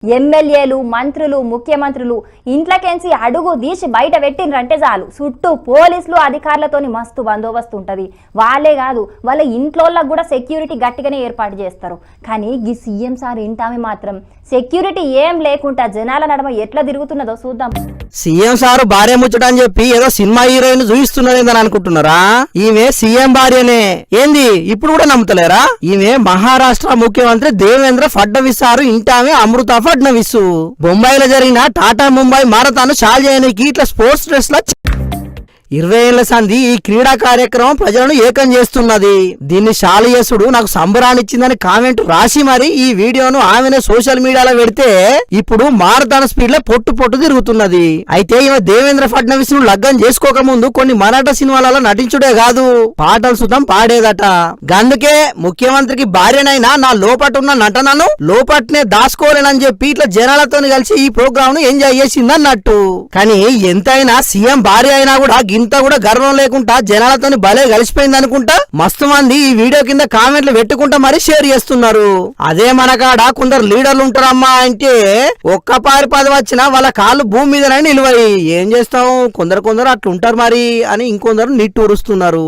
ఎమ్మెల్యేలు మంత్రులు ముఖ్యమంత్రులు ఇంట్లోకెంచి అడుగు తీసి బయట పెట్టిండ్రంటే చాలు చుట్టూ పోలీసులు అధికారులతోని మస్తు బందోబస్తు ఉంటుంది. వాళ్ళే కాదు వాళ్ళ ఇంట్లోళ్ళకు కూడా సెక్యూరిటీ గట్టిగానే ఏర్పాటు చేస్తారు. కానీ ఈ సీఎం సార్ ఇంటామె మాత్రం సెక్యూరిటీ ఏం లేకుండా జనాల నడమ ఎట్లా తిరుగుతున్నదో చూద్దాం. సీఎం సారు భార్య ముచ్చట అని చెప్పి ఏదో సినిమా హీరోయిన్ చూపిస్తున్నదేందని అనుకుంటున్నారా? ఈమె సీఎం భార్యనే. ఏంది ఇప్పుడు కూడా నమ్ముతలేరా? ఈమె మహారాష్ట్ర ముఖ్యమంత్రి దేవేంద్ర ఫడ్నవీస్ సారు ఇంటామె అమృత ఫడ్నవీస్. బొంబాయిలో జరిగిన టాటా ముంబై మారథాన్ షాల్ చేయడానికి ఇట్లా స్పోర్ట్స్ డ్రెస్ లా 20 ఏళ్ల సంధి ఈ క్రీడా కార్యక్రమం ప్రజలను ఏకం చేస్తున్నది. దీన్ని శాలయసుడు నాకు సంబరాన్నిచ్చిందని కామెంట్ రాసి మరి ఈ వీడియోను ఆమెనే సోషల్ మీడియాలో పెడితే ఇప్పుడు మారథాన్ స్పీడ్ లో పొట్టు తిరుగుతున్నది. అయితే ఈమె దేవేంద్ర ఫడ్నవీస్ ను లగ్గం చేసుకోక ముందు కొన్ని మరాఠా సినిమాలలో నటించుడే కాదు, పాటలు సుతం పాడేదట. గందుకే ముఖ్యమంత్రికి భార్యనైనా నా లోపటున్న నటనను లోపట్నే దాచుకోలేనని చెప్పి ఇట్లా జనాలతో కలిసి ఈ ప్రోగ్రామ్ ను ఎంజాయ్ చేసిందన్నట్టు. కానీ ఎంతైనా సీఎం భార్య అయినా కూడా ఇంత కూడా గర్వం లేకుండా జనాలతోని భలే కలిసిపోయింది అనుకుంటా మస్తు మంది ఈ వీడియో కింద కామెంట్లు పెట్టుకుంటా మరి షేర్ చేస్తున్నారు. అదే మనకాడ కొందరు లీడర్లు ఉంటారమ్మా అంటే ఒక్క పారి పది వచ్చినా వాళ్ళ కాళ్ళు భూమి మీదనే నిలువయి. ఏం చేస్తాం, కొందరు అట్లుంటారు మరి అని ఇంకొందరు నిట్టూరుస్తున్నారు.